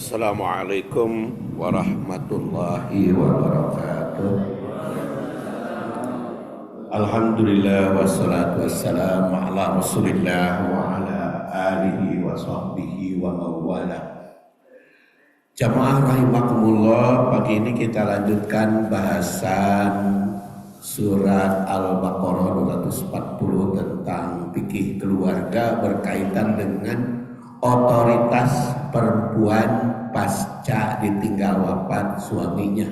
Assalamualaikum warahmatullahi wabarakatuh. Alhamdulillah wassalatu wassalamu ala Rasulillah wa ala alihi wa sahbihi wa mawala. Jamaah rahimakumullah, pagi ini kita lanjutkan bahasan surat Al-Baqarah 240 tentang fikih keluarga berkaitan dengan otoritas perempuan pasca ditinggal wafat suaminya.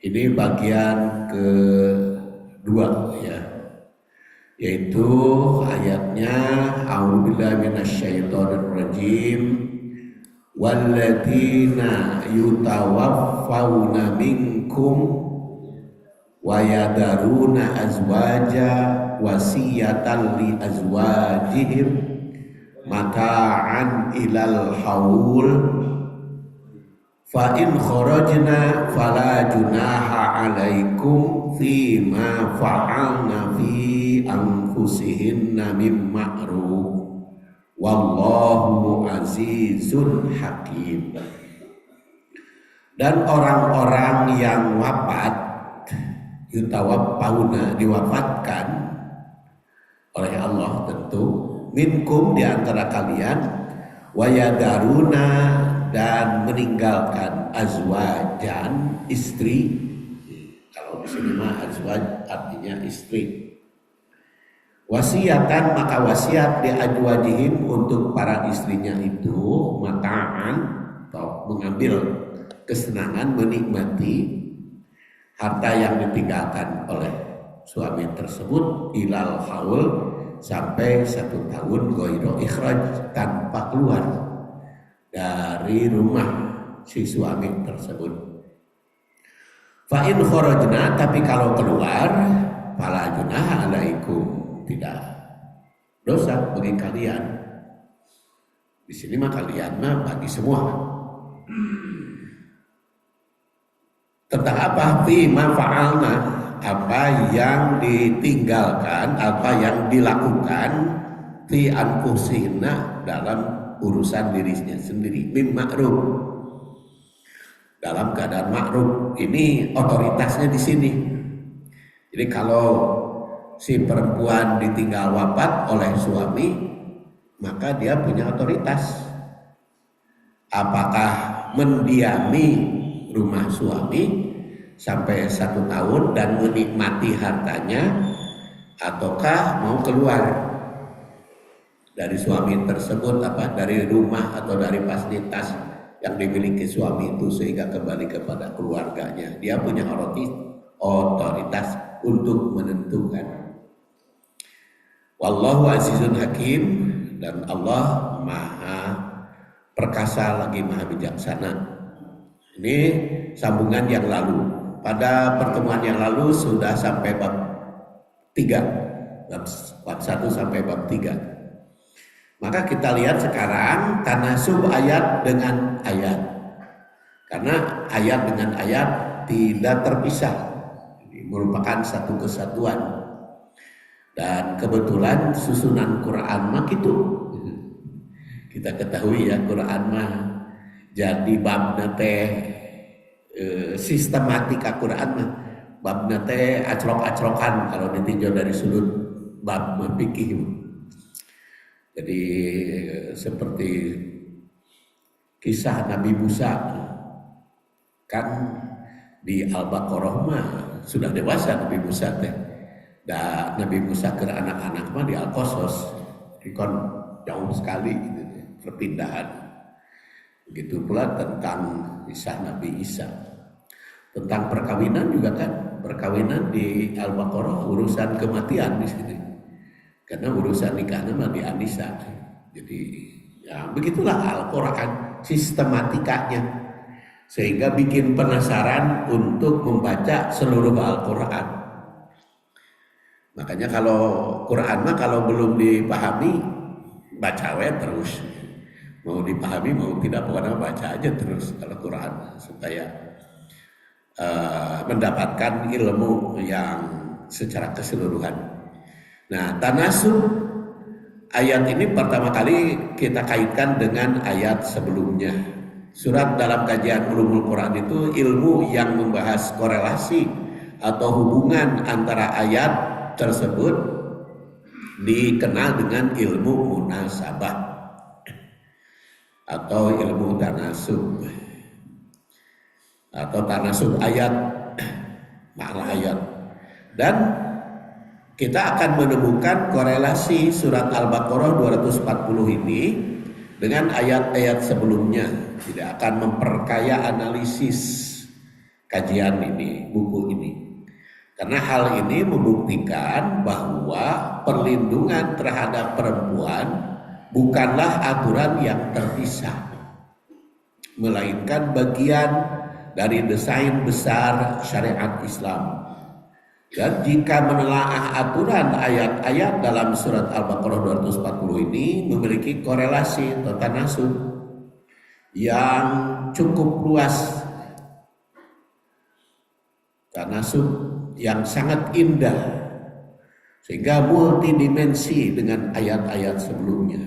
Ini bagian kedua ya, yaitu ayatnya a'udzubillahi minasyaitonirrajim walladzina yutawaffawna minkum wa yadaruna azwaja wasiyatan li azwajihim mata'an ilal haul fa in kharajna fala junaha alaikum fima fa'alna fi anfusihinna mim ma'ruf wallahu azizun hakim. Dan orang-orang yang wafat yutawaffawna diwafatkan oleh Allah tentu minkum di antara kalian wayadaruna dan meninggalkan azwajan istri. Kalau di sini mah azwaj artinya istri. Wasiatan maka wasiat di azwajihim untuk para istrinya itu mata'an atau mengambil kesenangan menikmati harta yang ditinggalkan oleh suami tersebut ilal haul sampai 1 tahun ghairu ikhraj tanpa keluar dari rumah si suami tersebut. Fa in kharajna, tapi kalau keluar fala junaha alaikum, tidak dosa bagi kalian. Di sini mah kalian mah bagi semua. Tentang apa? Fi ma fa'alna, apa yang ditinggalkan, apa yang dilakukan fi anfusina dalam urusan dirinya sendiri mim ma'ruf, dalam keadaan ma'ruf. Ini otoritasnya di sini. Jadi kalau si perempuan ditinggal wafat oleh suami, maka dia punya otoritas. Apakah mendiami rumah suami sampai 1 tahun dan menikmati hartanya, ataukah mau keluar dari suami tersebut, dari rumah atau dari fasilitas yang dimiliki suami itu sehingga kembali kepada keluarganya. Dia punya otoritas untuk menentukan. Wallahu azizun hakim, dan Allah maha perkasa lagi maha bijaksana. Ini sambungan yang lalu. Pada pertemuan yang lalu sudah sampai bab 3, bab 1 sampai bab 3. Maka kita lihat sekarang tanasub ayat dengan ayat, karena ayat dengan ayat tidak terpisah, ini merupakan satu kesatuan. Dan kebetulan susunan Quran mah gitu. Kita ketahui ya, Quran mah jadi babna teh sistematika Quran mah babna teh acrok-acrokan kalau ditinjau dari sudut bab fikih. Jadi seperti kisah Nabi Musa, kan di Al-Baqarah mah sudah dewasa Nabi Musa teh. Dan Nabi Musa ke anak-anak mah di Al-Qasas ikon jauh sekali gitu, perpindahan. Begitu pula tentang kisah Nabi Isa. Tentang perkawinan juga kan, perkawinan di Al-Baqarah urusan kematian di sini. Karena urusan nikahnya mah di An-Nisa. Jadi ya begitulah Al-Quran sistematikanya, sehingga bikin penasaran untuk membaca seluruh Al-Quran. Makanya kalau Quran mah kalau belum dipahami baca terus. Mau dipahami mau tidak, pokoknya baca aja terus kalau Quran supaya mendapatkan ilmu yang secara keseluruhan. Nah, tanasub ayat ini pertama kali kita kaitkan dengan ayat sebelumnya. Surat dalam kajian ulumul Quran itu ilmu yang membahas korelasi atau hubungan antara ayat tersebut dikenal dengan ilmu munasabah atau ilmu tanasub atau tanasub ayat, makna ayat. Dan kita akan menemukan korelasi surat Al-Baqarah 240 ini dengan ayat-ayat sebelumnya. Tidak akan memperkaya analisis kajian ini, buku ini. Karena hal ini membuktikan bahwa perlindungan terhadap perempuan bukanlah aturan yang terpisah, melainkan bagian dari desain besar syariat Islam. Dan jika menelaah aturan ayat-ayat dalam surat Al-Baqarah 240 ini memiliki korelasi atau tanasub yang cukup luas, tanasub yang sangat indah, sehingga multidimensi dengan ayat-ayat sebelumnya.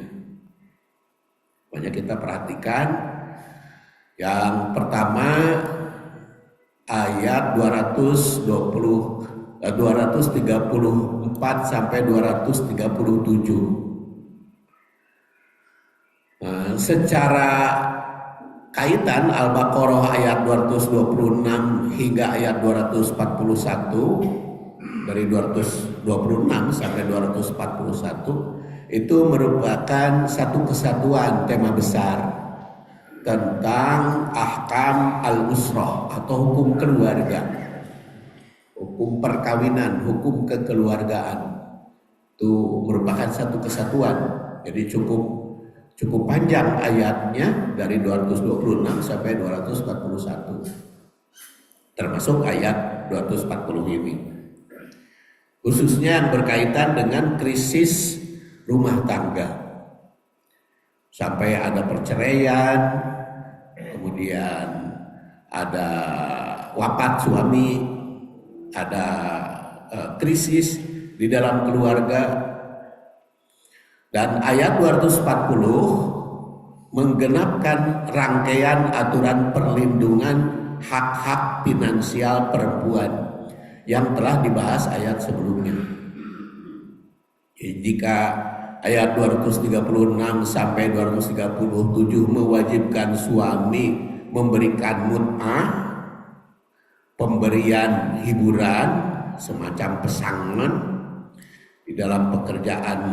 Banyak kita perhatikan, yang pertama ayat 234 sampai 237. Secara kaitan Al-Baqarah ayat 226 hingga ayat 241, dari 226 sampai 241 itu merupakan satu kesatuan tema besar tentang ahkam al-usrah atau hukum keluarga, hukum perkawinan, hukum kekeluargaan. Itu merupakan satu kesatuan. Jadi cukup panjang ayatnya, dari 226 sampai 241, termasuk ayat 240 ini, khususnya yang berkaitan dengan krisis rumah tangga, sampai ada perceraian, kemudian ada wafat suami, ada krisis di dalam keluarga. Dan ayat 240 menggenapkan rangkaian aturan perlindungan hak-hak finansial perempuan yang telah dibahas ayat sebelumnya. Jika ayat 236 sampai 237 mewajibkan suami memberikan mut'ah, pemberian hiburan semacam pesangon di dalam pekerjaan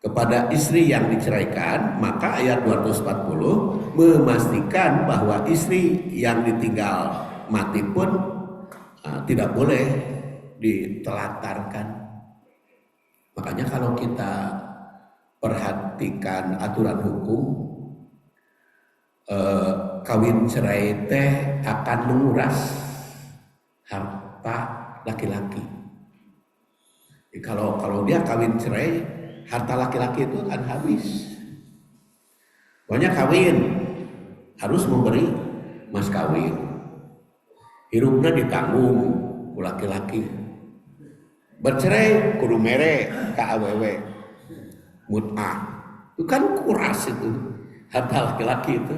kepada istri yang diceraikan, maka ayat 240 memastikan bahwa istri yang ditinggal mati pun tidak boleh ditelantarkan. Makanya kalau kita perhatikan aturan hukum, kawin cerai teh akan menguras harta laki-laki. Kalau dia kawin cerai, harta laki-laki itu akan habis. Pokoknya kawin harus memberi mas kawin, hirupna ditanggung ku laki-laki. Bercerai kudu mere ka awewe, mut'ah itu kan kuras itu harta laki-laki itu.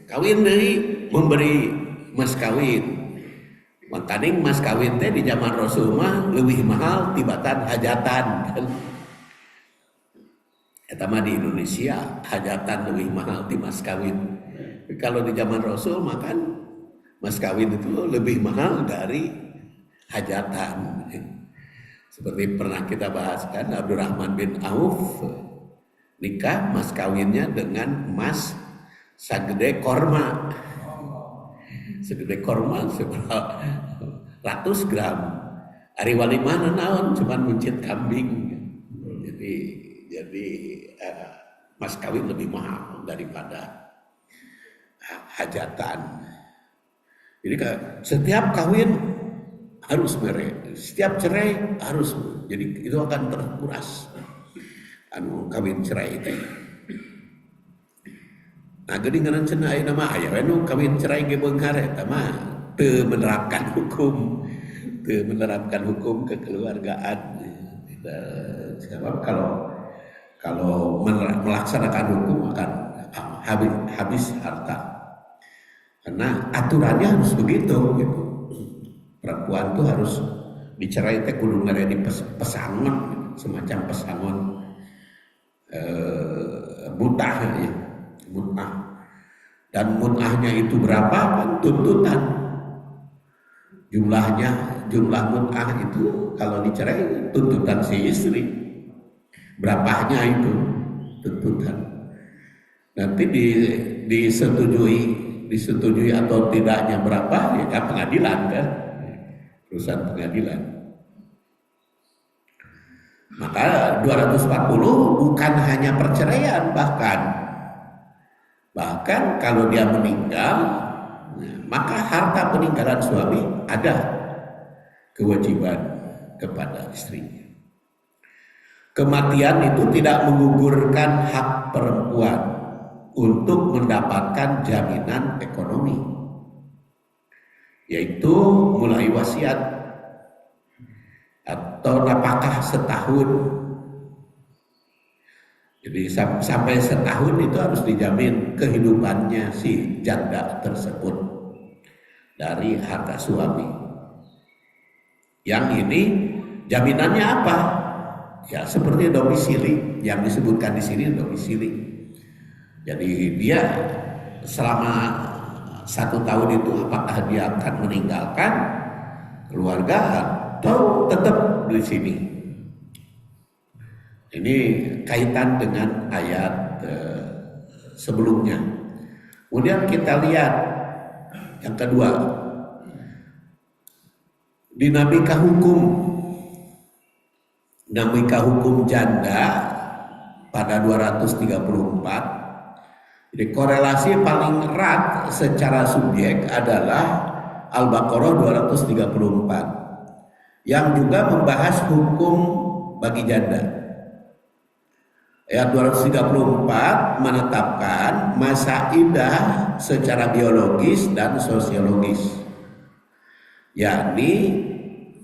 Kawin deui memberi mas kawin. Makanya mas kawin teh di zaman Rasul mah lebih mahal tibatan hajatan kan. Eta mah di Indonesia hajatan lebih mahal di mas kawin. Kalau di zaman Rasul makan mas kawin itu lebih mahal dari hajatan. Seperti pernah kita bahas kan, Abdurrahman bin Auf nikah mas kawinnya dengan emas sagede korma. Segede korma seberapa ratus gram. Ari walimah naon cuman mencit kambing. Jadi mas kawin lebih mahal daripada hajatan. Jadi setiap kawin harus mere, setiap cerai harus. Jadi itu akan terkuras kawin cerai itu. Nah, geuningan cenah ayeuna mah aya we nu kawin cerai ge beunghar eta mah teu menerapkan hukum, kekeluargaan. Sebab kalau melaksanakan hukum akan habis harta. Karena aturannya harus begitu gitu. Perempuan tuh harus dicerai teh kudu ngareni pesangon, semacam pesangon mutah ya, mutah. Dan mutahnya itu berapa kan tuntutan. Jumlah mutah itu kalau dicerai tuntutan si istri. Berapanya itu tuntutan. Nanti disetujui atau tidaknya berapa ya kan pengadilan kan, urusan pengadilan. Maka 240 bukan hanya perceraian, bahkan kalau dia meninggal, maka harta peninggalan suami ada kewajiban kepada istrinya. Kematian itu tidak menggugurkan hak perempuan untuk mendapatkan jaminan ekonomi, yaitu mulai wasiat atau nafkah setahun. Jadi sampai setahun itu harus dijamin kehidupannya si janda tersebut dari harta suami. Yang ini jaminannya apa? Ya seperti domisili yang disebutkan di sini, domisili. Jadi dia selama 1 tahun itu apakah dia akan meninggalkan keluarga atau tetap di sini. Ini kaitan dengan ayat sebelumnya. Kemudian kita lihat yang kedua, dinamika hukum janda pada 234. Jadi korelasi paling erat secara subjek adalah Al-Baqarah 234 yang juga membahas hukum bagi janda. Ayat 234 menetapkan masa idah secara biologis dan sosiologis, yakni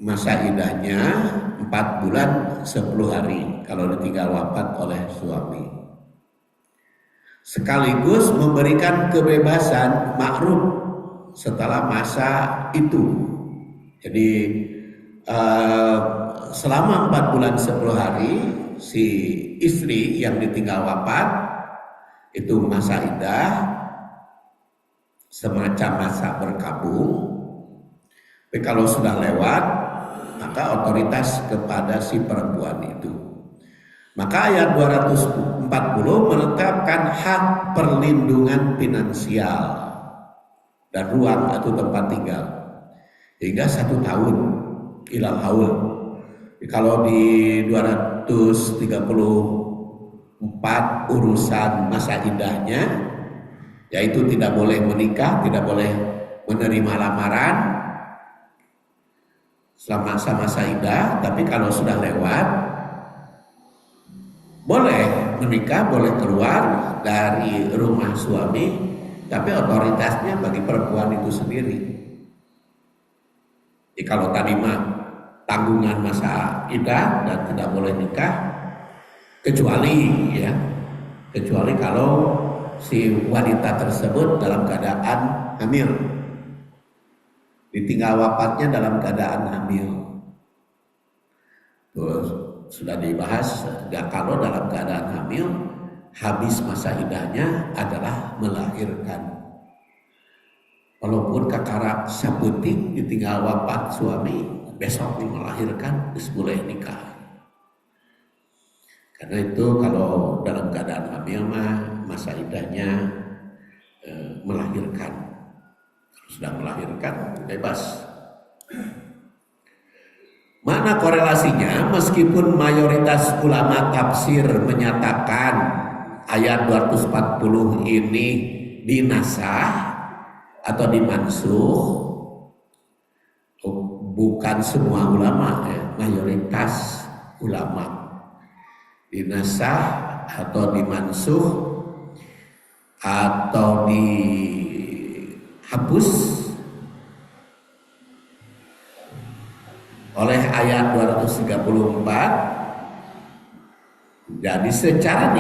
masa idahnya 4 bulan 10 hari kalau ditinggal wafat oleh suami, sekaligus memberikan kebebasan makruf setelah masa itu. Jadi selama 4 bulan 10 hari si istri yang ditinggal wafat itu masa idah, semacam masa berkabung. Tapi kalau sudah lewat, maka otoritas kepada si perempuan itu. Maka ayat 240 menetapkan hak perlindungan finansial dan ruang atau tempat tinggal hingga 1 tahun ilal haul. Kalau di 234 urusan masa idahnya, yaitu tidak boleh menikah, tidak boleh menerima lamaran selama masa idah. Tapi kalau sudah lewat, boleh menikah, boleh keluar dari rumah suami, tapi otoritasnya bagi perempuan itu sendiri. Jadi kalau tadi mah tanggungan masa idah dan tidak boleh nikah, kecuali kalau si wanita tersebut dalam keadaan hamil, ditinggal wafatnya dalam keadaan hamil. Terus sudah dibahas, kalau dalam keadaan hamil habis masa idahnya adalah melahirkan. Walaupun kakara saputing ditinggal wafat suami, besok melahirkan, boleh nikah. Karena itu kalau dalam keadaan hamil mah masa idahnya melahirkan. Sudah melahirkan bebas. Mana korelasinya? Meskipun mayoritas ulama tafsir menyatakan ayat 240 ini dinasah atau dimansuh, bukan semua ulama ya, mayoritas ulama dinasah atau dimansuh atau dihapus oleh ayat 234 Jadi secara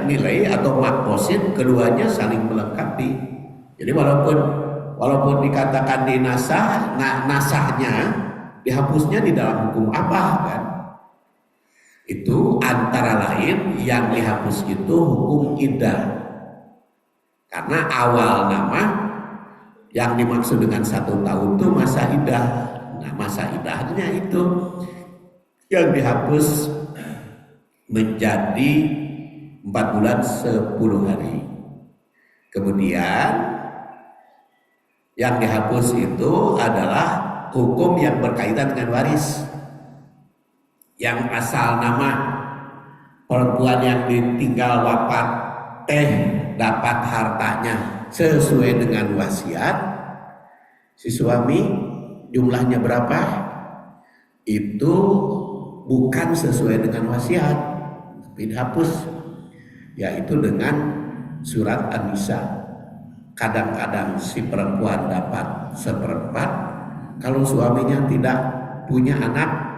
nilai atau makposin keduanya saling melengkapi. Jadi walaupun dikatakan di nasahnya dihapusnya di dalam hukum apa kan? Itu antara lain yang dihapus itu hukum iddah. Karena awal nama yang dimaksud dengan 1 tahun itu masa iddah. Nah, masa iddahnya itu yang dihapus menjadi 4 bulan 10 hari. Kemudian yang dihapus itu adalah hukum yang berkaitan dengan waris. Yang asal nama perempuan yang ditinggal wafat dapat hartanya sesuai dengan wasiat. Si suami jumlahnya berapa? Itu bukan sesuai dengan wasiat, tapi dihapus, yaitu dengan surat An-Nisa. Kadang-kadang si perempuan dapat 1/4 kalau suaminya tidak punya anak.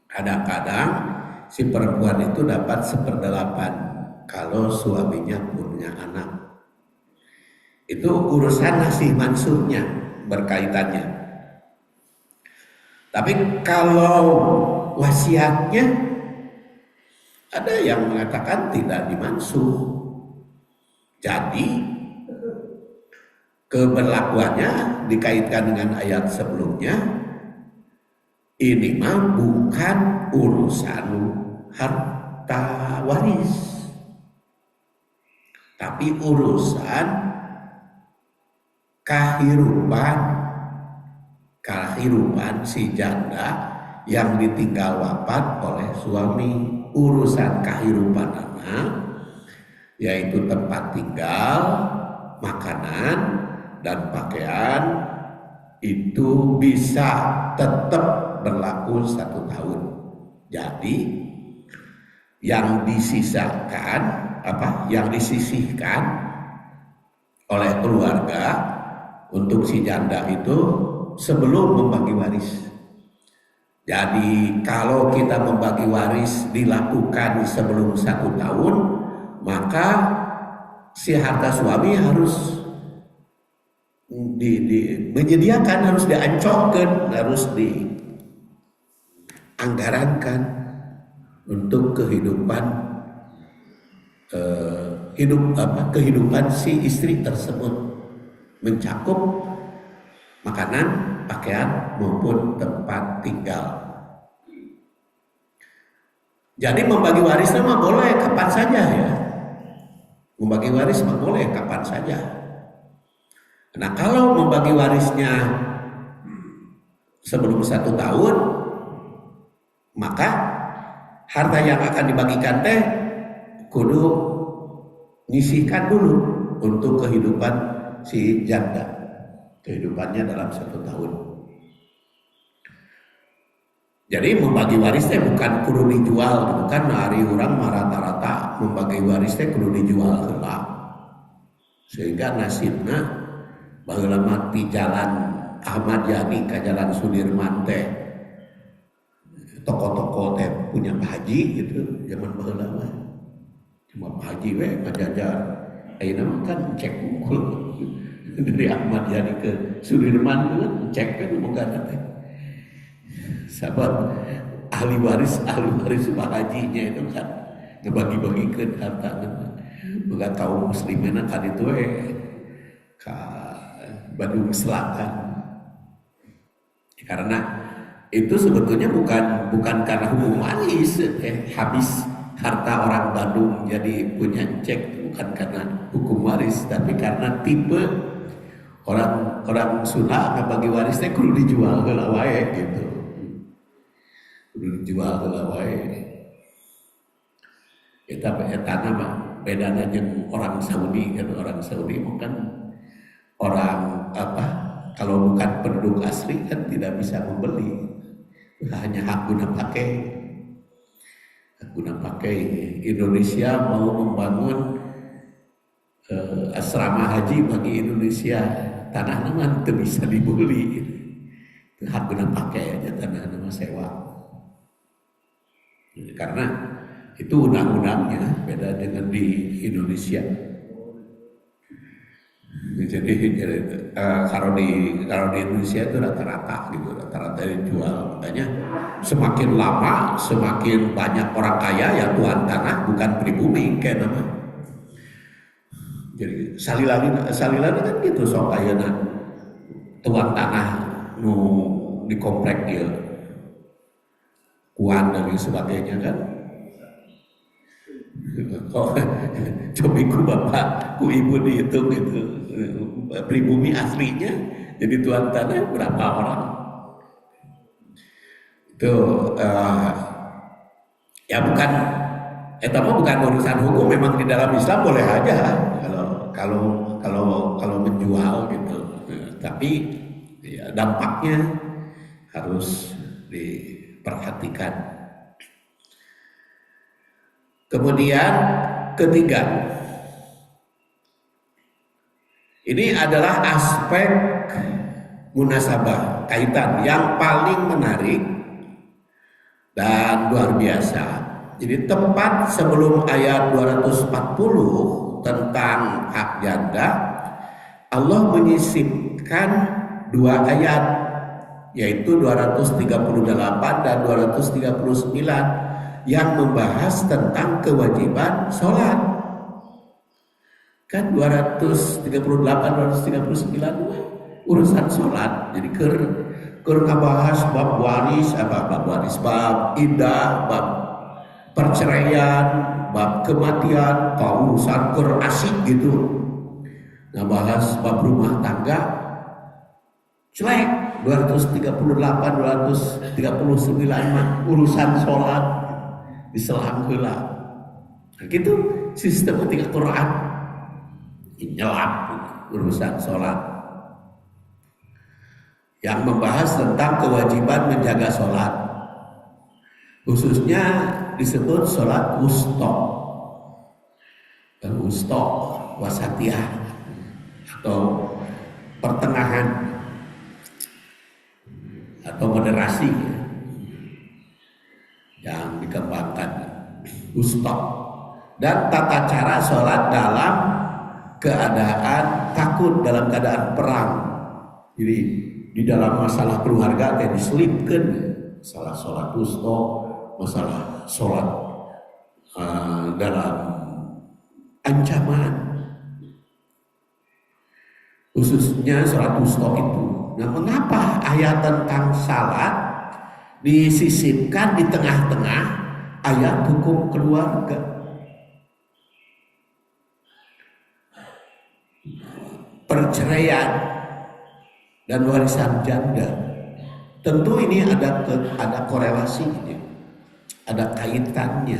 Kadang-kadang si perempuan itu dapat 1/8 kalau suaminya punya anak. Itu urusan nasih mansuhnya berkaitannya. Tapi kalau wasiatnya ada yang mengatakan tidak dimansuh. Jadi keberlakuannya dikaitkan dengan ayat sebelumnya. Ini mah bukan urusan harta waris, tapi urusan kehidupan si janda yang ditinggal wafat oleh suami. Urusan kehidupan anak, yaitu tempat tinggal, makanan, dan pakaian, itu bisa tetap berlaku 1 tahun. Jadi yang disisihkan oleh keluarga untuk si janda itu sebelum membagi waris. Jadi kalau kita membagi waris dilakukan sebelum 1 tahun, maka si harta suami harus menyediakan, harus diancokkan, harus dianggarankan untuk kehidupan si istri tersebut, mencakup makanan, pakaian maupun tempat tinggal. Jadi membagi warisnya mah boleh kapan saja ya. Membagi waris mah boleh kapan saja. Nah, kalau membagi warisnya sebelum 1 tahun, maka harta yang akan dibagikan teh kudu nyisihkan dulu untuk kehidupan si janda, kehidupannya dalam 1 tahun. Jadi membagi waris teh bukan kudu dijual, bukan hari orang rata-rata membagi waris teh kudu dijual heula. Sehingga nasibna baheula mah di jalan Ahmad Yani ke jalan Sudirman teh toko-toko teh punya Pak Haji gitu zaman baheula mah. Cuma Pak Haji we ngajajar. Ayeuna mah kan cek unggul dari Ahmad Yani ke Sudirman kan cek kan boga teh. Sabab ahli waris Pak Hajinya itu kan ngebagi-bagikeun hartana. Boga kaum muslimina kan itu ka Bandung Selatan. Karena itu sebetulnya bukan karena hukum waris, habis harta orang Bandung jadi punya cek, bukan karena hukum waris, tapi karena tipe orang Sunda bagi warisnya kudu dijual heula wae gitu. Kudu dijual heula wae. Eta mah bedana jeung orang Saudi kan, orang Saudi bukan orang kalau bukan penduduk asli kan tidak bisa membeli, hanya hak guna pakai. Indonesia mau membangun asrama haji bagi Indonesia, tanah nama itu bisa dibeli, hak guna pakai aja, tanah nama sewa. Karena Itu undang-undangnya beda dengan di Indonesia. Jadi kalau di Indonesia itu rata-rata gitu, rata-rata dijual. Makanya semakin lama semakin banyak orang kaya ya tuan tanah bukan pribumi kayak nama. Jadi salilani kan gitu sok ayeuna tuan tanah nu di komplek dia kuan dan sebagainya kan. Oh, coba ku bapak, ku ibu dihitung itu pribumi aslinya jadi tuan tanah berapa orang? Itu ya bukan, itu bukan urusan hukum. Memang di dalam Islam boleh aja kalau menjual gitu. Tapi ya, dampaknya harus diperhatikan. Kemudian ketiga, ini adalah aspek munasabah, kaitan yang paling menarik dan luar biasa. Jadi tepat sebelum ayat 240 tentang hak janda, Allah menyisipkan dua ayat, yaitu 238 dan 239 yang membahas tentang kewajiban sholat. Kan 238 239 urusan sholat. Jadi keur ngabahas bab waris, bab iddah, bab perceraian, bab kematian, urusan keur asik gitu. Ngabahas bab rumah tangga celek 238 239 urusan sholat diselang heula. Nah, gitu sistem ketika Quran nyelap urusan sholat yang membahas tentang kewajiban menjaga sholat, khususnya disebut sholat wusta wasatiyah atau pertengahan atau moderasi yang dikembangkan wusta, dan tata cara sholat dalam keadaan takut, dalam keadaan perang. Jadi di dalam masalah keluarga kayak diselipkan masalah sholat wusta, masalah sholat dalam ancaman, khususnya sholat wusta itu. Nah, mengapa ayat tentang salat disisipkan di tengah-tengah ayat hukum keluarga? Perceraian dan warisan janda. Tentu ini ada korelasinya, ada kaitannya.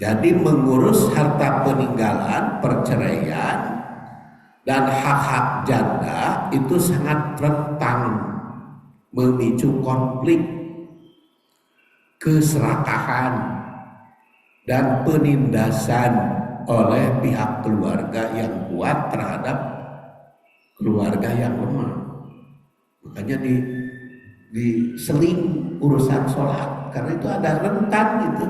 Jadi mengurus harta peninggalan, perceraian, dan hak-hak janda itu sangat rentan memicu konflik, keserakahan, dan penindasan oleh pihak keluarga yang kuat terhadap keluarga yang lemah. Makanya diseling urusan sholat, karena itu ada rentan gitu.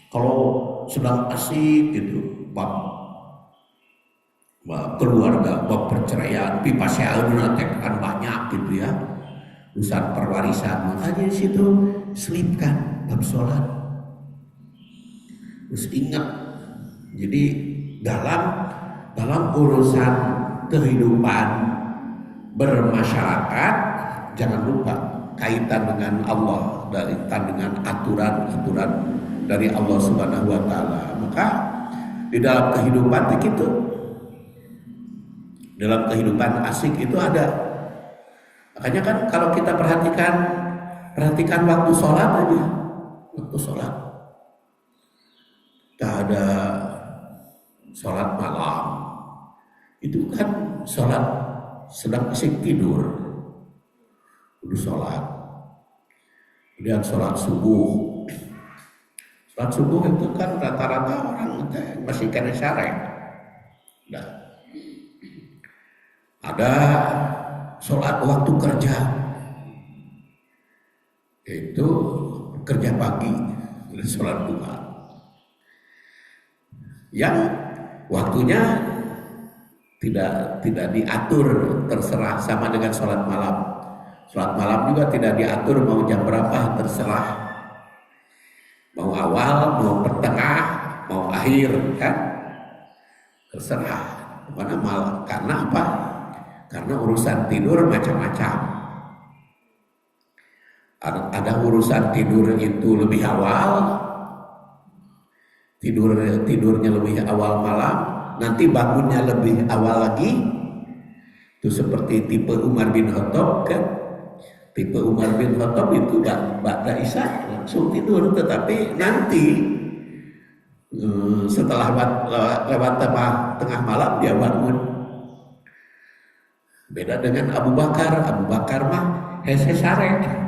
Kalau sedang asik gitu, bab keluarga, bab perceraian, pipa seauduna kan banyak gitu ya, urusan perwarisan, makanya di situ selipkan bab sholat. Terus ingat, jadi dalam urusan kehidupan bermasyarakat jangan lupa kaitan dengan Allah, kaitan dengan aturan-aturan dari Allah Subhanahu wa taala. Maka di dalam kehidupan itu, dalam kehidupan asik itu ada. Makanya kan kalau kita perhatikan waktu sholat aja, waktu sholat. Kita ada sholat malam, itu kan sholat sedang asik tidur, udah sholat. Kemudian sholat subuh. Sholat subuh itu kan rata-rata orang masih kena syarek. Nah, ada sholat waktu kerja, itu kerja pagi, sholat duha. Yang waktunya tidak diatur, terserah, sama dengan sholat malam. Sholat malam juga tidak diatur mau jam berapa, terserah. Mau awal, mau pertengah, mau akhir, kan? Terserah. Mana malam? Karena apa? Karena urusan tidur macam-macam. Ada urusan tidur itu lebih awal, tidurnya lebih awal malam, nanti bangunnya lebih awal lagi. Itu seperti tipe Umar bin Khattab, kan? Tipe Umar bin Khattab itu ba'da Isya langsung tidur, tetapi nanti setelah lewat tengah malam dia bangun. Beda dengan Abu Bakar mah hese sare.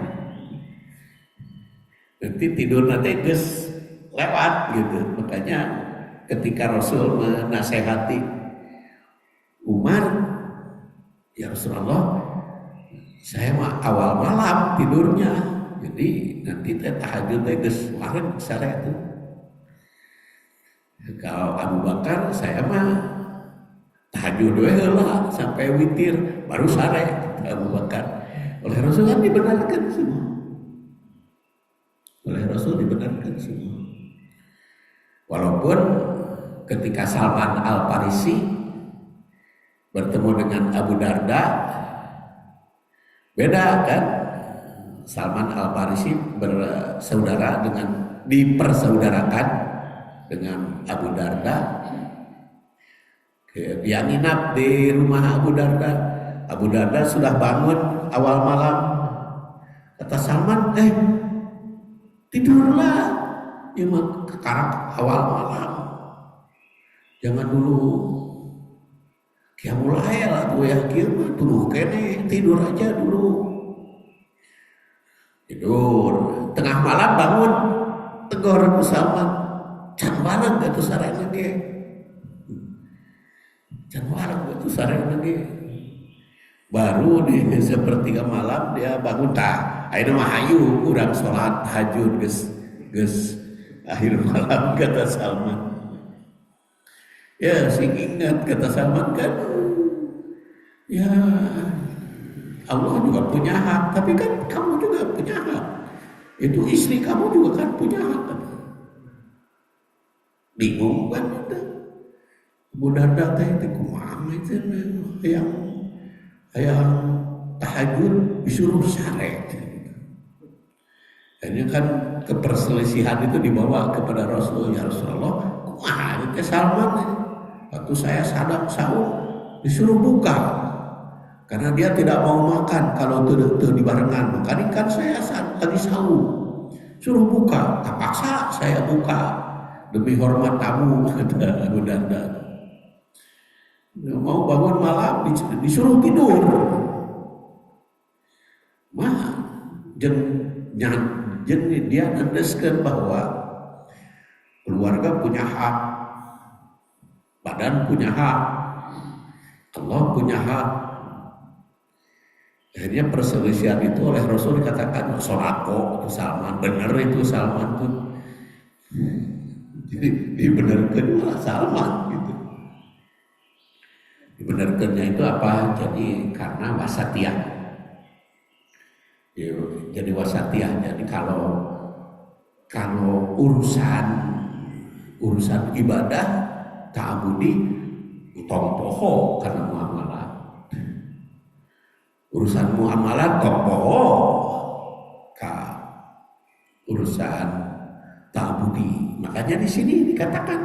Nanti tidur nanti geus lewat gitu. Makanya ketika Rasul menasehati Umar, ya Rasulullah, saya mah awal malam tidurnya, jadi nanti tahajud geus wareng sare itu. Kalau Abu Bakar, saya mah tahajud heula sampai witir baru sare. Abu Bakar oleh Rasulullah dibenarkan semua. Oleh Rasul dibenarkan semua. Walaupun ketika Salman Al-Farisi bertemu dengan Abu Darda, beda kan? Salman Al-Farisi bersaudara dipersaudarakan dengan Abu Darda. Dia nginap di rumah Abu Darda. Abu Darda sudah bangun awal malam. Kata Salman, tidurlah, sekarang awal malam. Jangan dulu qiyamul lail atuh ya, kieu mah dulu kene tidur aja dulu. Tidur, tengah malam bangun, tegur ku Salman, can bareng atuh sareng ge. Can bareng atuh sareng ge. Baru di sepertiga malam dia bangun tah. Ayeuna mah hayu urang salat tahajud geus akhir malam, kata Salman. Ya sing ingat, kata Salman, kan ya Allah juga punya hak, tapi kan kamu juga punya hak. Itu istri kamu juga kan punya hak. Bingung kan itu. Budak teh itu kumaha itu yang tahajud disuruh sare. Ini kan keperselisihan itu dibawa kepada Rasul. Ya Rasulullah, kumaha ke Salman? Waktu saya sadap sahur disuruh buka karena dia tidak mau makan kalau itu dibarengan. Makanya kan saya tadi sahur suruh buka, terpaksa saya buka demi hormat tamu, kata Abu Darda. Mau bangun malam disuruh tidur. Mah jadi dia nandeskan bahwa keluarga punya hak, badan punya hak, Allah punya hak. Akhirnya perselisihan itu oleh Rasul dikatakan sholako itu Salman, benar itu Salman tuh. Jadi dibenarkan malah Salman gitu. Dibenarkannya itu apa? Jadi karena wasatiyah. Jadi wasatiyah. Jadi kalau urusan ibadah ta'abudi tompoho karena muamalah. Urusan muamalah tompoho ka urusan ta'abudi. Makanya di sini dikatakan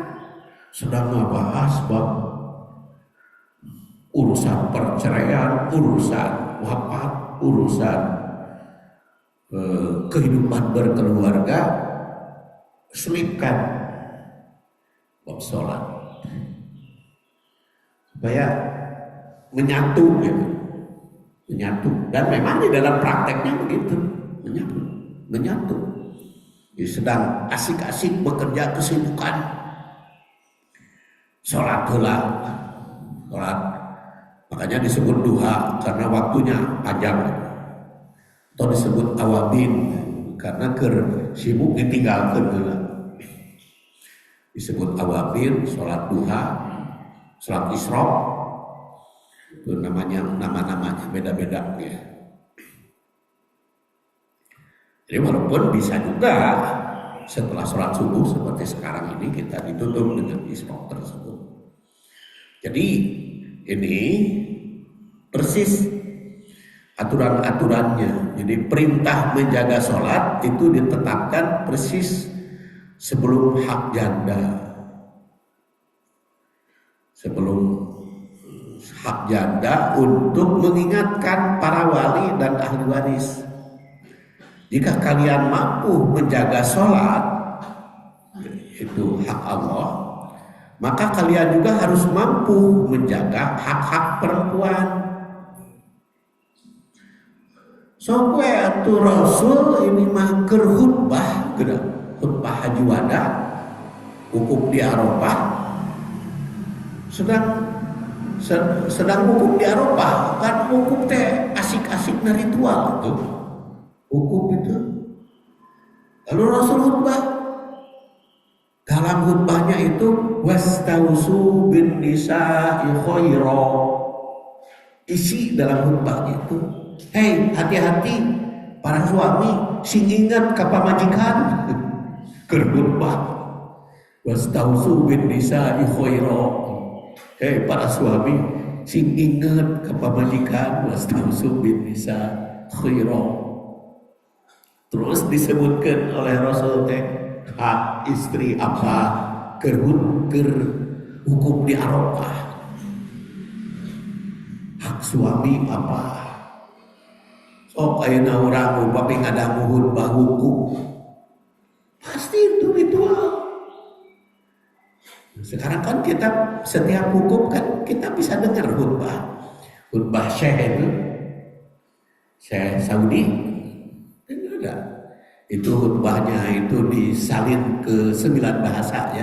sedang membahas bab urusan perceraian, urusan wafat, urusan kehidupan berkeluarga, selipkan bab sholat supaya menyatu gitu. Dan memang di dalam prakteknya begitu, menyatu. Jadi sedang asik-asik bekerja kesibukan sholat. Makanya disebut duha karena waktunya panjang. Atau disebut awabin karena sibuk ditinggalkan heula. Disebut awabir, sholat duha, sholat isyraq, itu nama-namanya beda-beda ya. Jadi walaupun bisa juga setelah sholat subuh seperti sekarang ini kita ditutup dengan isyraq tersebut. Jadi ini persis aturan-aturannya. Jadi perintah menjaga sholat itu ditetapkan persis sebelum hak janda. Sebelum hak janda untuk mengingatkan para wali dan ahli waris. Jika kalian mampu menjaga sholat, itu hak Allah, maka kalian juga harus mampu menjaga hak-hak perempuan. Sampai atuh Rasul ini mah keur khutbah, khutbah haji wada, wukuf di Arafah. Sedang wukuf di Arafah, kan wukuf teh asik-asik na ritual itu. Wukuf itu. Lalu Rasul khutbah. Dalam khutbahnya itu wastausu bin nisa'i khaira. Isi dalam khutbahnya itu, hei hati-hati para suami sing ingat ka pamajikan. Keur khutbah. Wastausu bin nisa'i khaira. Hei para suami sing ingat ka pamajikan, wastausu bin nisa'i khaira. Terus disebutkan oleh Rasul teh hak istri apa hukum di Arafah, hak suami apa. Sok ayeuna urang upami ngadangu khutbah hukum, pasti itu ritual. Sekarang kan kita setiap hukum kan kita bisa dengar khutbah Syekh itu, Syekh Saudi. Itu khutbahnya itu disalin ke 9 bahasa ya,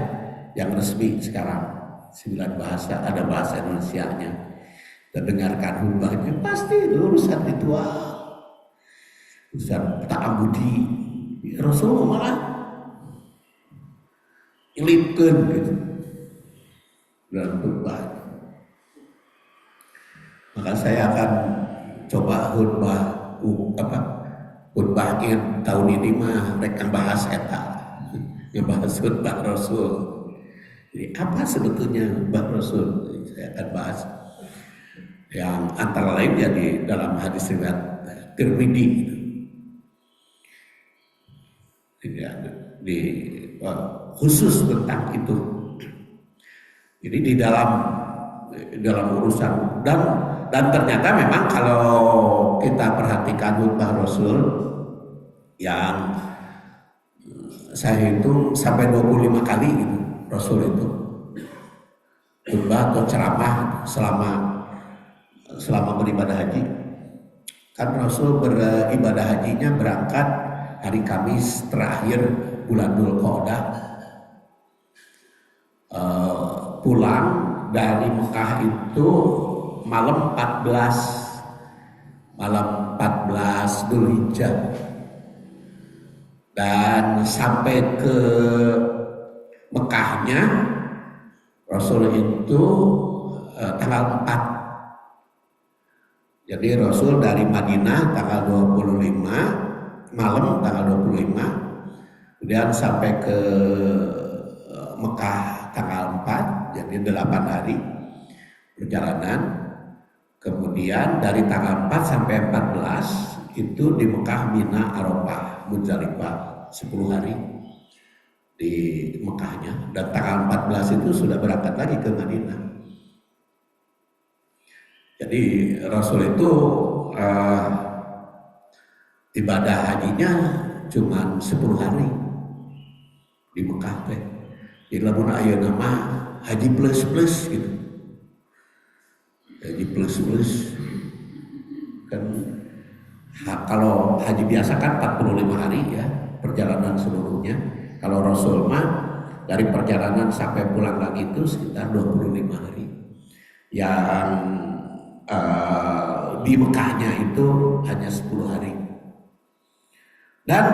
yang resmi sekarang 9 bahasa, ada bahasa Indonesianya. Dan dengarkan khutbahnya pasti itu urusan ritual, urusan ta'abudi. Rasulullah malah nyelipkeun gitu dalam khutbah. Maka saya akan coba khutbah tahun ini mah mereka bahas ngebahas khutbah Rasul. Jadi apa sebetulnya khutbah Rasul? Saya akan bahas yang antara lain jadi dalam hadis riwayat Tirmidzi khusus tentang itu. Jadi di dalam urusan dan ternyata memang kalau kita perhatikan khutbah Rasul yang saya hitung sampai 25 kali gitu, Rasul itu khutbah atau ceramah selama beribadah haji. Kan Rasul beribadah hajinya berangkat hari Kamis terakhir bulan Dzulqa'dah, pulang dari Mekah itu malam 14 Dzulhijjah, dan sampai ke Mekahnya Rasul itu tanggal 4. Jadi Rasul dari Madinah tanggal 25 malam, tanggal 25, kemudian sampai ke Mekah tanggal 4, jadi 8 hari perjalanan. Kemudian dari tanggal 4 sampai 14 itu di Mekah, Mina, Arafah, Muzdalifah 10 hari di Mekahnya, dan tanggal 14 itu sudah berangkat lagi ke Madinah. Jadi Rasul itu ibadah hajinya cuma 10 hari di Mekah teh. Di lamun ayeuna mah haji plus gitu. Haji plus kan kalau haji biasa kan 45 hari ya perjalanan seluruhnya. Kalau Rasul mah dari perjalanan sampai pulang lagi itu sekitar 25 hari. Yang di Mekahnya itu hanya 10 hari. Dan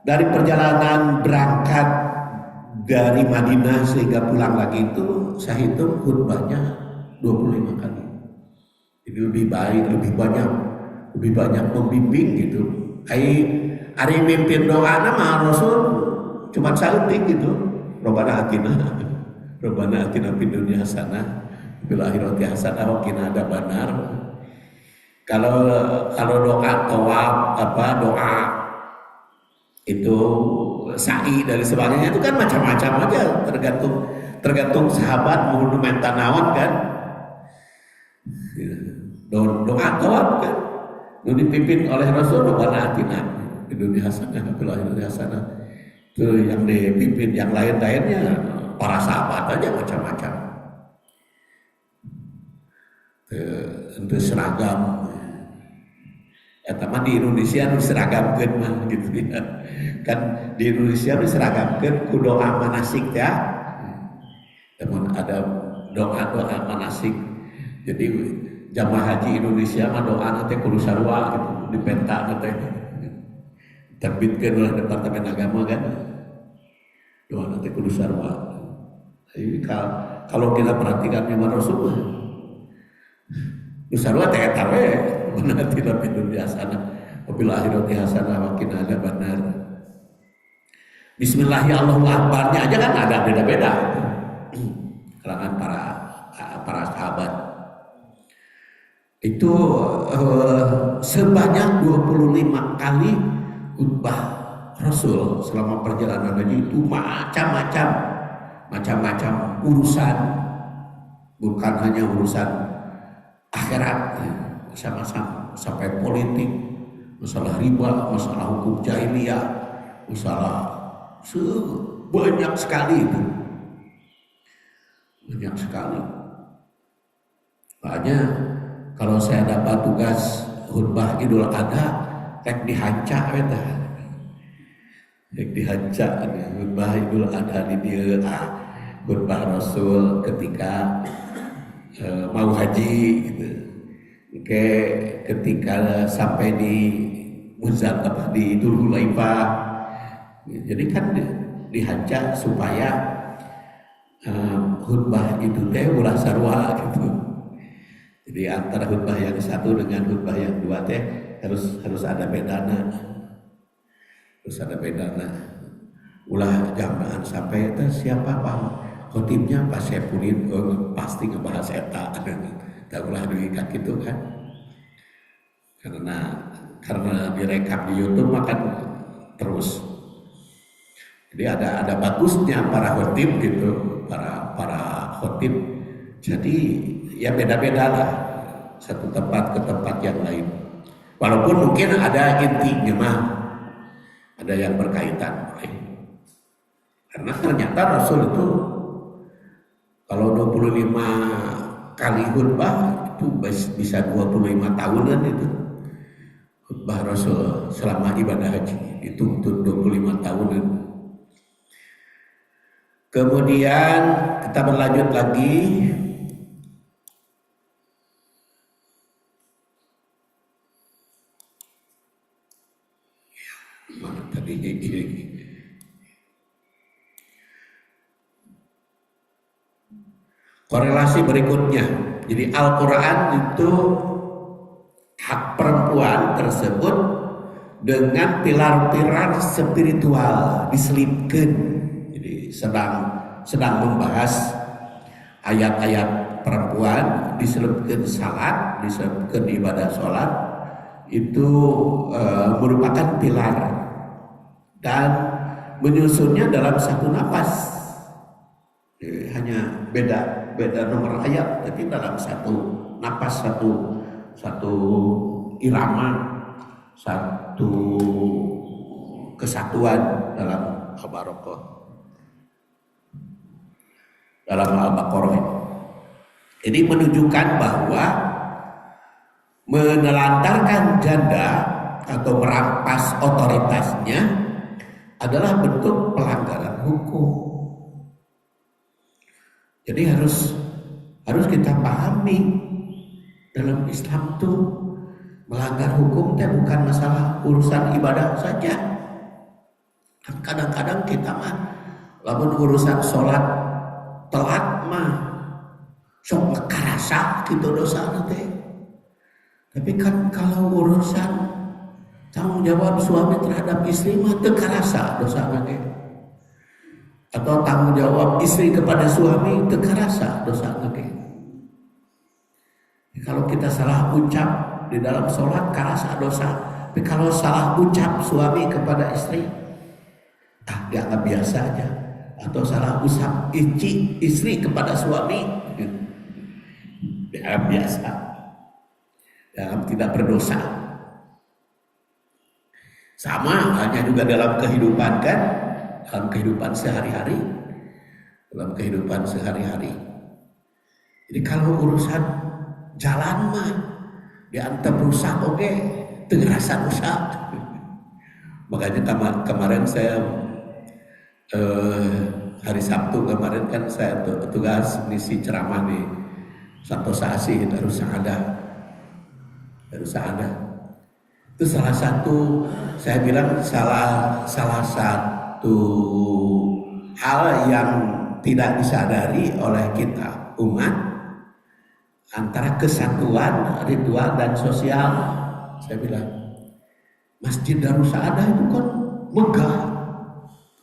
Dari perjalanan berangkat dari Madinah sehingga pulang lagi itu saya hitung khutbahnya 25 kali. Jadi lebih banyak membimbing gitu. Hari mimpin doa nama Rasul cuma saeutik gitu. Robbana atina fid dunya hasanah fil akhirati hasanah wa qina adzabannar. Kalau doa tawaf doa itu sa'i dari sebagainya itu kan macam-macam aja, tergantung sahabat mau minta naon kan. Doa tawaf kan itu dipimpin oleh Rasul, Rabbana atina fid dunya hasanah wa fil akhirati hasanah. Itu yang dipimpin, yang lain-lainnya para sahabat aja macam-macam. Itu seragam. Tapi di Indonesia nu seragamkeun mah gitu ya. Kan di Indonesia nu seragamkeun ku doa manasik ya. Teman ada doa manasik. Jadi jamaah haji Indonesia mah doa teh kudu sarua gitu di penta teh. Terbitkeun oleh Departemen Agama kan. Doa teh kudu sarua. Jadi kalau kita perhatikan memang Rasul nu sarua teh eta we. Benar tidak pindah di hasanah, wabil akhirati hasanah wa qina adzabannar. Bismillahirrahmanirrahim aja kan ada beda-beda kalangan para sahabat. Itu sebanyak 25 kali khutbah Rasul selama perjalanan haji itu macam-macam urusan, bukan hanya urusan akhirat. Sama-sama sampai politik, masalah riba, masalah hukum jahiliyah, masalah banyak sekali itu, banyak sekali. Makanya kalau saya dapat tugas khutbah Idul Adha, rek dihanca eta, rek dihanca khutbah Idul Adha di dia, khutbah Rasul ketika mau haji gitu. Oke, ketika sampai di Muzdalifah di Dzul Hulaifah, jadi kan dihancak supaya khutbah itu teh ulah sarua gitu. Jadi antara khutbah yang satu dengan khutbah yang dua teh harus ada bedana, ulah jangan sampai itu siapa Pak khotibnya Pak Saifudin pasti ngebahas eta. Tak ulah diikat gitu kan, karena direkam di YouTube makan terus. Jadi ada bagusnya para khotib gitu, para khotib. Jadi ya beda-beda lah satu tempat ke tempat yang lain. Walaupun mungkin ada intinya mah, ada yang berkaitan. Karena ternyata Rasul itu kalau 25 kali khutbah itu bisa 25 tahunan itu khutbah Rasul selama ibadah haji itu 25 tahunan. Kemudian kita berlanjut lagi. Mana tadi ini? Korelasi berikutnya, jadi Al-Quran itu hak perempuan tersebut dengan pilar-pilar spiritual diselipkan. Jadi sedang membahas ayat-ayat perempuan, diselipkan salat, diselipkan ibadah sholat, itu merupakan pilar dan menyusunnya dalam satu nafas. Hanya beda nomor ayat, tapi dalam satu napas, satu irama, satu kesatuan dalam Al-Baqarah. Ini menunjukkan bahwa menelantarkan janda atau merampas otoritasnya adalah bentuk pelanggaran hukum. Jadi harus kita pahami dalam Islam tuh melanggar hukum teh bukan masalah urusan ibadah saja. Kadang-kadang kita mah lamun urusan sholat telat mah sok ngekarasa gitu dosa teh. Tapi kan kalau urusan tanggung jawab suami terhadap istri mah teu karasa dosa teh. Atau tanggung jawab istri kepada suami teu karasa dosa teh. Kalau kita salah ucap di dalam sholat karasa dosa. Tapi kalau salah ucap suami kepada istri, dianggap biasa aja. Atau salah ucap istri kepada suami, dianggap biasa, dianggap tidak berdosa. Sama halnya juga dalam kehidupan kan, dalam kehidupan sehari-hari, Jadi kalau urusan jalan mah diantar rusak oke, terasa rusak. Makanya kemarin saya hari Sabtu kemarin kan saya tugas mengisi ceramah di Santosa Asih Darussaada. Itu salah satu saya bilang salah satu hal yang tidak disadari oleh kita umat antara kesatuan ritual dan sosial. Saya bilang Masjid Darussaada itu kan megah,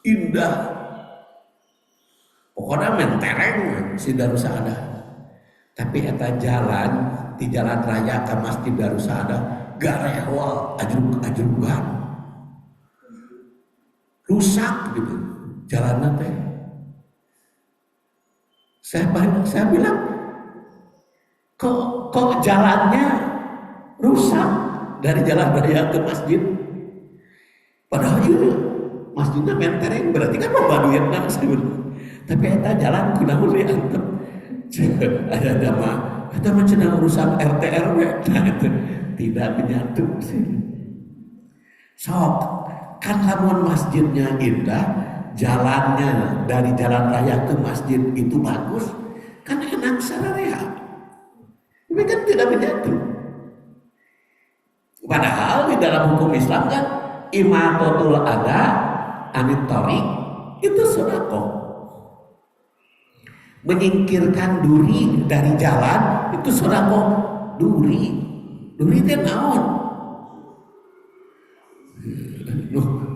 indah, pokoknya mentereng si Darussaada. Tapi eta jalan di jalan raya ke Masjid Darussaada gak rewel, ajrug-ajrugan, rusak gitu jalannya teh. Saya bilang kok jalannya rusak dari jalan raya ke masjid. Padahal itu masjidnya mentereng, berarti kan loba duitna sebenarnya. Tapi eta jalan kunaon we antep. Ada dama, eta mah cenah urusan RT RW. Nah, itu tidak menyatu sih. Sok, kan lamun masjidnya indah, jalannya dari jalan raya ke masjid itu bagus, kan enak sararea. Tapi kan tidak menyatu. Padahal di dalam hukum Islam kan imatatul adha anit thariq itu sedekah. Menyingkirkan duri dari jalan itu sedekah. Duri itu naon?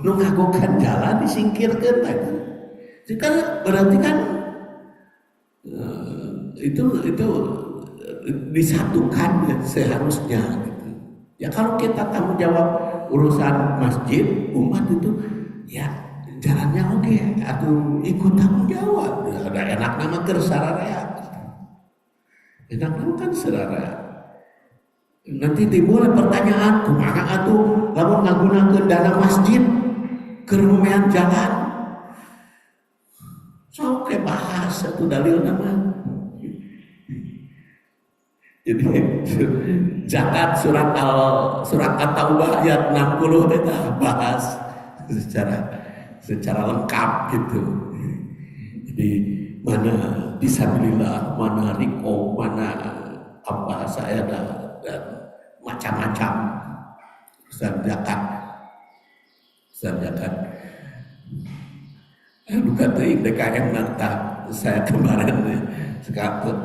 Nu ngagokan jalan disingkirkan tadi. Jadi berarti kan itu disatukan ya, seharusnya. Ya kalau kita tanggung jawab urusan masjid umat itu ya jalannya oke, atau ikut tanggung jawab. Ada enak nama kersararea, enak nama kan sararea. Nanti timbul pertanyaan, kumaha atuh lamun ngagunakeun dana masjid keur rumean jalan? Sok bahas satu dalil nama. Jadi zakat surat At-Taubah ayat 60 kita bahas secara lengkap gitu. Jadi mana disabilillah, mana riko, mana apa saya dan macam-macam zakat. Bukan teuing DKM nanta saya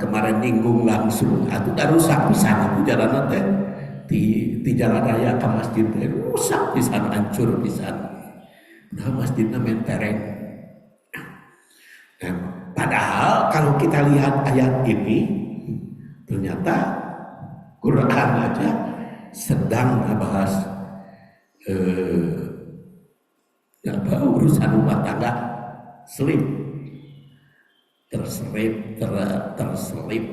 kemarin nyinggung langsung atuh da rusak pisan aku jalan teh di jalan raya ke masjid teh rusak pisan, hancur pisan. Nah masjidnya mentereng. Nah, padahal kalau kita lihat ayat ini ternyata Quran aja sedang membahas urusan rumah tangga terselip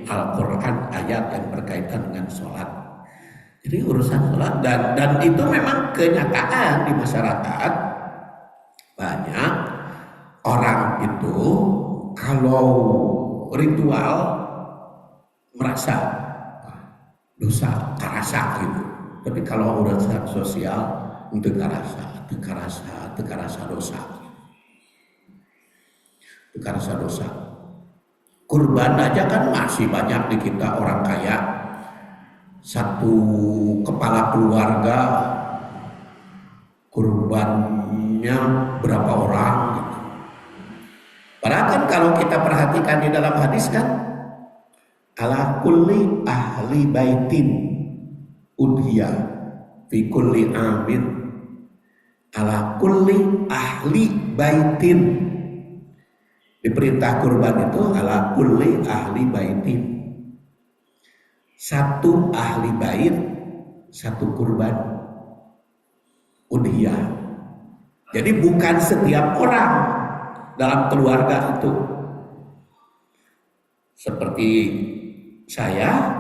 Al-Quran ayat yang berkaitan dengan sholat. Jadi urusan sholat dan itu memang kenyataan di masyarakat. Banyak orang itu kalau ritual merasa dosa karasa gitu, tapi kalau urusan sosial itu karasa dosa. Kurban aja kan masih banyak di kita orang kaya, satu kepala keluarga kurban nya berapa orang gitu. Padahal kan kalau kita perhatikan di dalam hadis kan, ala kulli ahli baitin udhiya fi kulli amin, ala kulli ahli baitin, diperintah kurban itu ala kulli ahli baitin, satu ahli bait satu kurban udhiya. Jadi bukan setiap orang dalam keluarga itu. Seperti saya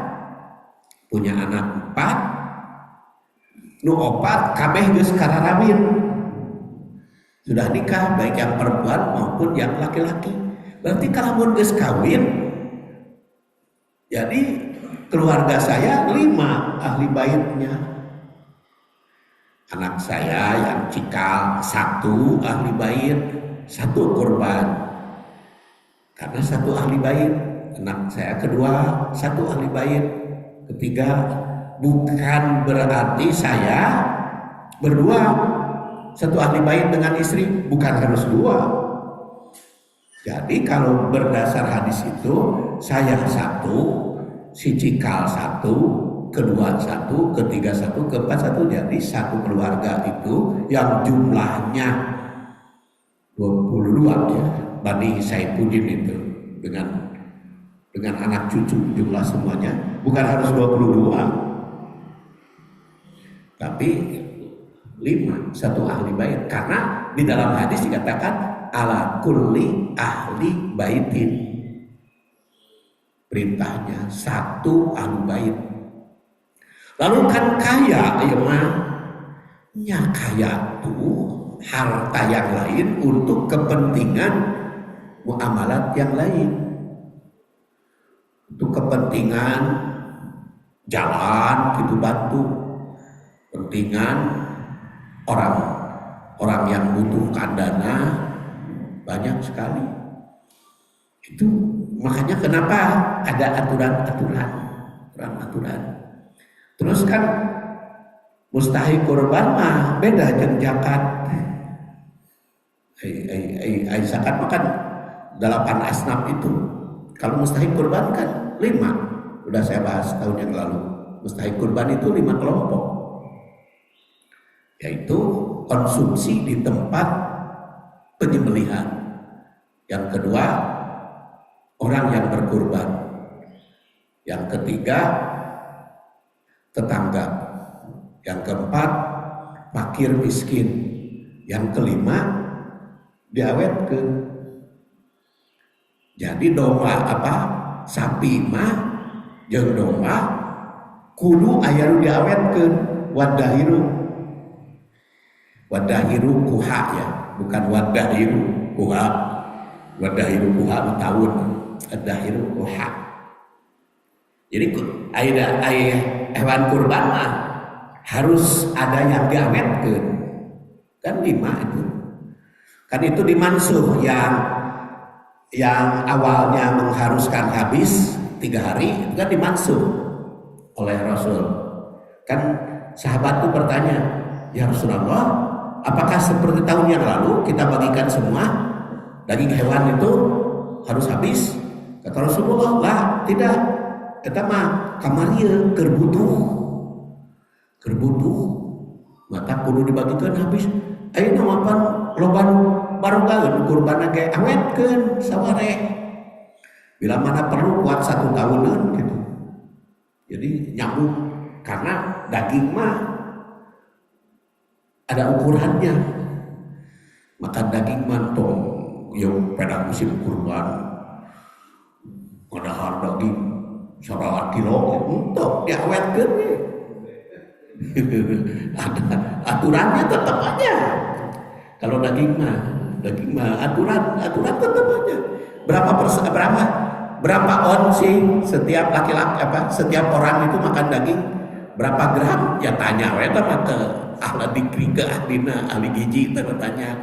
punya anak 4, nu 4 kabeh geus kararawin, sudah nikah, baik yang perempuan maupun yang laki-laki. Berarti kalau mun geus kawin, jadi keluarga saya 5 ahli baitnya. Anak saya yang cikal 1 ahli bait, 1 kurban. Karena 1 ahli bait. Anak saya kedua 1 ahli bait, ketiga. Bukan berarti saya berdua 1 ahli bait dengan istri, bukan harus 2. Jadi kalau berdasar hadis itu, saya 1, si cikal 1, kedua 1, ketiga 1, keempat 1, jadi 1 keluarga itu yang jumlahnya 22 ya, Bani Saifuddin itu dengan anak cucu jumlah semuanya bukan harus 22, tapi 5, 1 ahli bait. Karena di dalam hadis dikatakan ala kulli ahli baitin, perintahnya 1 ahli bait. Lalu kan kaya, ya mah nya kaya tuh harta yang lain untuk kepentingan muamalat yang lain, untuk kepentingan jalan gitu bantu, kepentingan orang yang butuhkan dana banyak sekali. Itu makanya kenapa ada aturan-aturan. Terus kan mustahik kurban mah beda jeung zakat. Zakat mah kan 8 asnaf itu. Kalau mustahik kurban kan 5. Udah saya bahas tahun yang lalu. Mustahik kurban itu 5 kelompok. Yaitu konsumsi di tempat penyembelihan. Yang kedua, orang yang berkurban. Yang ketiga, tetangga. Yang keempat, fakir miskin. Yang kelima, diawetkeun. Jadi domba sapi mah jeung domba kudu aya nu diawetkeun, wadahiru kuha ya, bukan wadahiru kuha. Wadahiru kuha tahun, wadahiru kuha. Jadi aya hewan kurban mah harus ada yang diawetkeun. Kan 5 itu. Kan itu dimansuh yang awalnya mengharuskan habis 3 hari itu kan dimansuh oleh Rasul. Kan sahabat itu bertanya, ya Rasulullah, apakah seperti tahun yang lalu kita bagikan semua daging hewan itu harus habis? Kata Rasulullah, lah tidak. Eta mah kamarieu keur butuh. Mata kudu dibagikan habis. Ayeuna mapan loba barogaeun kurban ge awetkeun saware. Bila mana perlu kuat 1 tahunan gitu. Jadi nyambung karena daging mah ada ukurannya. Makan daging mantong yang pada musim kurban padahal daging 1 kilo untuk diawetkeun ge. Ada aturannya tetap aja. Kalau daging mah aturan tetap aja. Berapa on sih setiap laki-laki setiap orang itu makan daging berapa gram? Ya tanya we teh ke ahli dikri ke ahli gizi tanya.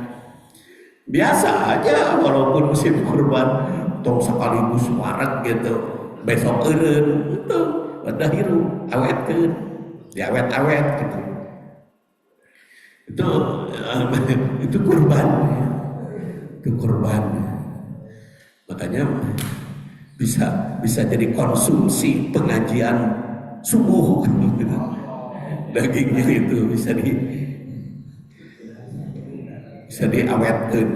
Biasa aja walaupun musim kurban tong sekaligus wareg gitu. Besok eureun itu wadahiru awetkeun. Diawet-awet gitu. Itu itu kurban, itu kurban. Makanya bisa jadi konsumsi pengajian subuh. Dagingnya itu bisa diawetkan.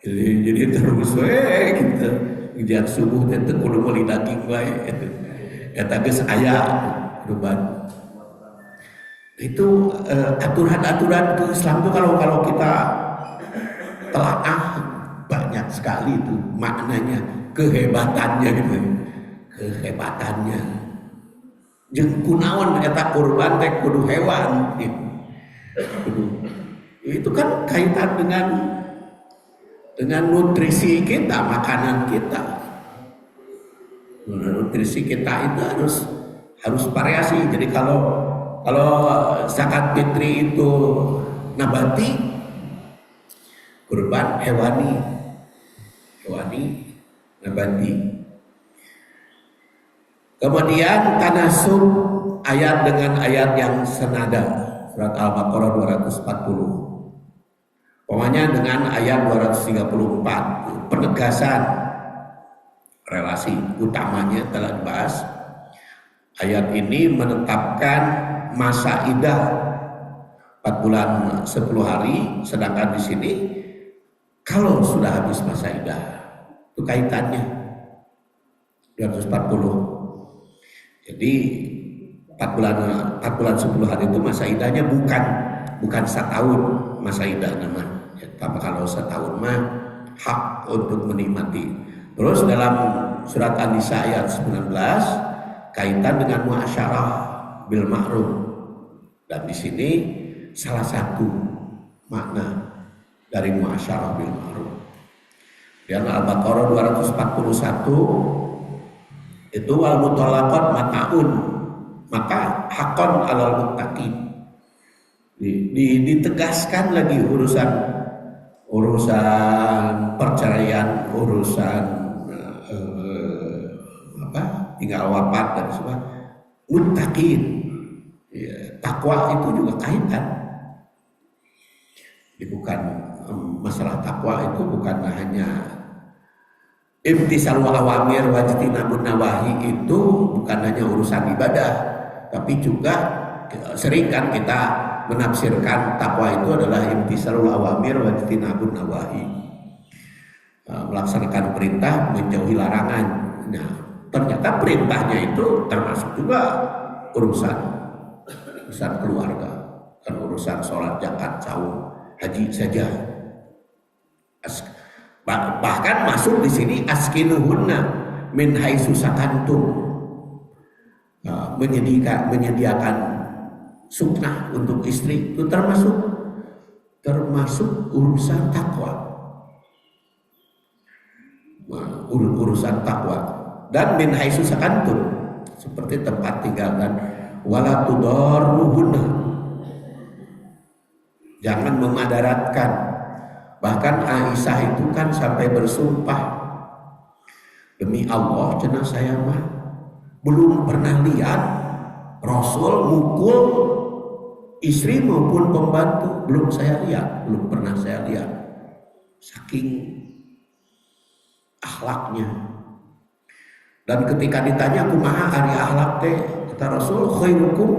Jadi terus kita ujian subuh itu kudu meuli daging bae. Eta geus aya kurban. Itu aturan-aturan ke Islam itu kalau kita telaah banyak sekali itu maknanya, kehebatannya gitu. Kehebatannya. Jeung kunaon eta kurban teh kudu hewan gitu. Itu kan kaitan dengan nutrisi kita, makanan kita. Nutrisi kita itu harus variasi. Jadi kalau zakat fitri itu nabati, kurban hewani nabati. Kemudian tanasub ayat dengan ayat yang senada, surat Al-Baqarah 240. Pokoknya dengan ayat 234, penegasan relasi utamanya telah dibahas. Ayat ini menetapkan masa idah 4 bulan 10 hari, sedangkan di sini kalau sudah habis masa idah, itu kaitannya 240. Jadi 4 bulan 10 hari itu masa idahnya bukan setahun masa idah namanya. Tapi kalau setahun mah hak untuk menikmati. Terus dalam surat An-Nisa ayat 19 kaitan dengan muasyarah bil ma'ruf. Dan di sini salah satu makna dari muasyarah bil ma'ruf. Di Al-Baqarah 241 itu wal mutallaqat mata'un, maka hakon alal muttaqin. Ditegaskan lagi urusan perceraian, urusan tinggal wafat dan sebagainya. Muttaqin, ya, takwa itu juga kaitan. Bukan masalah takwa itu bukan hanya imtisalul awamir wajtinabun nawahi, itu bukan hanya urusan ibadah, tapi juga sering kan kita menafsirkan takwa itu adalah imtisalul awamir wajtinabun nawahi, melaksanakan perintah menjauhi larangan. Nah, ternyata perintahnya itu termasuk juga urusan keluarga, kan urusan sholat, zakat, saum, haji saja. Bahkan masuk di sini askinuhunna min haitsu sakantum, menyediakan sukna untuk istri, itu termasuk urusan takwa. Urusan takwa. Dan min haitsu sakantum seperti tempat tinggal, dan wala tudarruhunna, jangan memadaratkan. Bahkan Aisyah itu kan sampai bersumpah, demi Allah cenah saya mah belum pernah lihat Rasul mukul istri maupun pembantu, belum pernah saya lihat. Saking akhlaknya. Dan ketika ditanya kumaha ari akhlak teh, kata Rasul, khairukum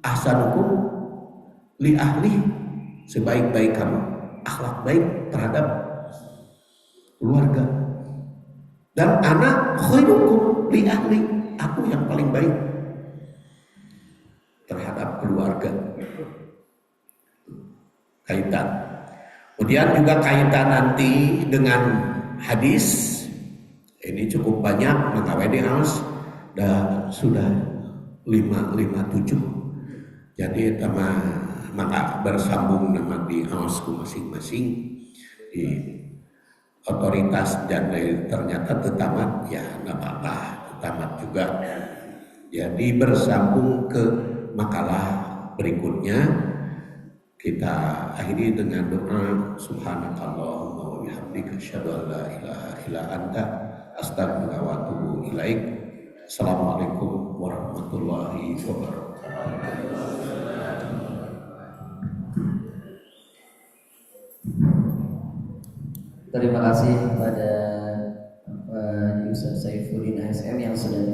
ahsanukum li ahli, sebaik-baik kamu akhlak baik terhadap keluarga. Dan anak khairukum li ahli, aku yang paling baik terhadap keluarga. Kaitan. Kemudian juga kaitan nanti dengan hadis. Ini cukup banyak, maka WDAS sudah 557. Jadi maka bersambung nama di ausku masing-masing di otoritas, dan ternyata tetamat, ya nggak apa-apa, tetamat juga. Jadi bersambung ke makalah berikutnya, kita akhiri dengan doa subhanakallahumma wa bihamdika asyhadu an la ilaha illa anta astaghfiruka wa atubu ilaik. Assalamualaikum warahmatullahi wabarakatuh. Terima kasih kepada Pak Yusuf Saifuddin ASM yang sudah